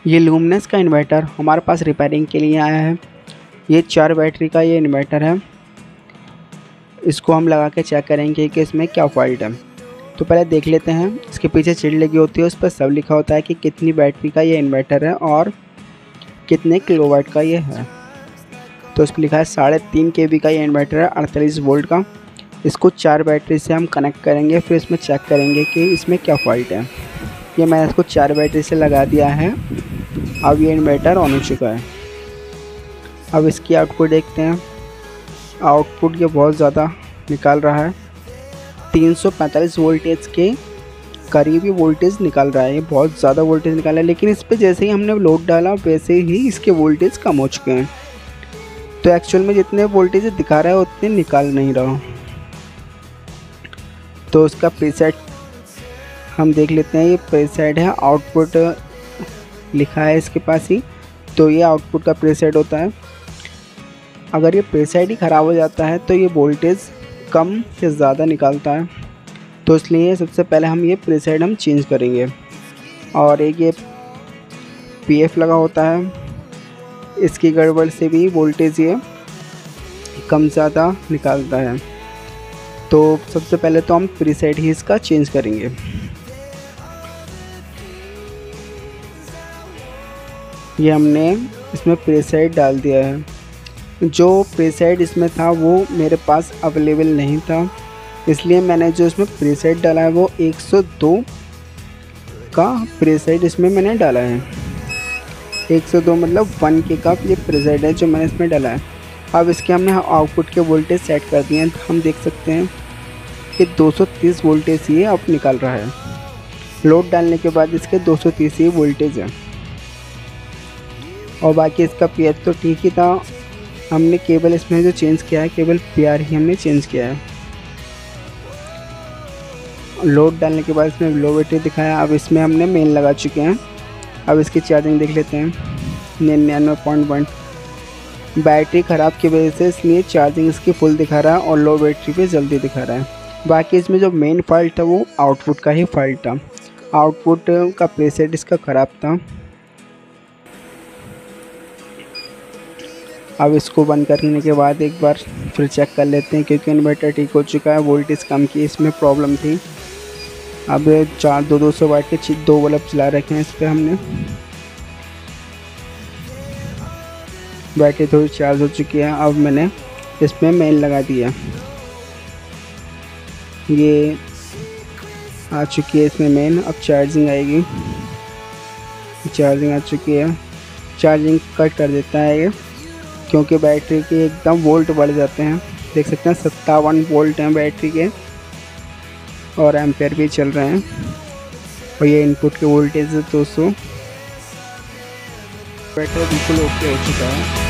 ये लुमिनस का इन्वर्टर हमारे पास रिपेयरिंग के लिए आया है। ये 4 बैटरी का ये इन्वर्टर है। इसको हम लगा के चेक करेंगे कि इसमें क्या फॉल्ट है। तो पहले देख लेते हैं। इसके पीछे चिट लगी होती है, उस पर सब लिखा होता है कि कितनी बैटरी का ये इन्वर्टर है और कितने किलोवाट का ये है। तो इस पर लिखा है 3.5 kV का ये इन्वर्टर है, 48 वोल्ट का। इसको 4 बैटरी से हम कनेक्ट करेंगे, फिर इसमें चेक करेंगे कि इसमें क्या फॉल्ट है। ये मैंने इसको 4 बैटरी से लगा दिया है। अब ये इन्वर्टर ऑन हो चुका है। अब इसकी आउटपुट देखते हैं। आउटपुट ये बहुत ज़्यादा निकाल रहा है, 345 वोल्टेज के करीब ये वोल्टेज निकाल रहा है। ये बहुत ज़्यादा वोल्टेज निकाला है, लेकिन इस पर जैसे ही हमने लोड डाला वैसे ही इसके वोल्टेज कम हो चुके हैं। तो एक्चुअल में जितने वोल्टेज दिखा रहा है उतने निकाल नहीं रहा। तो उसका प्रीसेट हम देख लेते हैं। ये प्रीसेट है, आउटपुट लिखा है इसके पास ही। तो ये आउटपुट का प्रीसेट होता है। अगर ये प्रीसेट ही ख़राब हो जाता है तो ये वोल्टेज कम से ज़्यादा निकालता है। तो इसलिए सबसे पहले हम ये प्रीसेट हम चेंज करेंगे। और एक ये पीएफ लगा होता है, इसकी गड़बड़ से भी वोल्टेज ये कम ज़्यादा निकालता है। तो सबसे पहले तो हम प्रीसेट ही इसका चेंज करेंगे। ये हमने इसमें प्रीसेट डाल दिया है। जो प्रीसेट इसमें था वो मेरे पास अवेलेबल नहीं था, इसलिए मैंने जो इसमें प्रीसेट डाला है वो 102 का प्रीसेट इसमें मैंने डाला है। 102 मतलब 1 के का ये प्रीसेट है जो मैंने इसमें डाला है। अब इसके हमने आउटपुट के वोल्टेज सेट कर दिए हैं। हम देख सकते हैं कि 230 वोल्टेज ये अब निकाल रहा है। लोड डालने के बाद इसके 230 ही वोल्टेज है। और बाकी इसका पीएच तो ठीक ही था। हमने केबल इसमें जो चेंज किया है, केबल पीआर ही हमने चेंज किया है। लोड डालने के बाद इसमें लो बैटरी दिखाया। अब इसमें हमने मेन लगा चुके हैं। अब इसकी चार्जिंग देख लेते हैं। 99.1 बैटरी ख़राब की वजह से इसलिए चार्जिंग इसकी फुल दिखा रहा है और लो बैटरी पे जल्दी दिखा रहा है। बाकी इसमें जो मेन फॉल्ट था वो आउटपुट का ही फॉल्ट था। आउटपुट का प्रीसेट इसका ख़राब था। अब इसको बंद करने के बाद एक बार फिर चेक कर लेते हैं, क्योंकि इन्वर्टर ठीक हो चुका है। वोल्टेज कम की इसमें प्रॉब्लम थी। अब 200 वाट के 2 बल्ब चला रखे हैं इस पर हमने। बैटरी थोड़ी चार्ज हो चुकी है। अब मैंने इसमें मेन लगा दिया। ये आ चुकी है इसमें मेन। अब चार्जिंग आएगी। चार्जिंग आ चुकी है। चार्जिंग कट कर देता है ये, क्योंकि बैटरी के एकदम वोल्ट बढ़ जाते हैं। देख सकते हैं 57 वोल्ट हैं बैटरी के और एम्पेयर भी चल रहे हैं। और ये इनपुट के वोल्टेज है 200। बैटरी बिल्कुल ओके हो चुका है।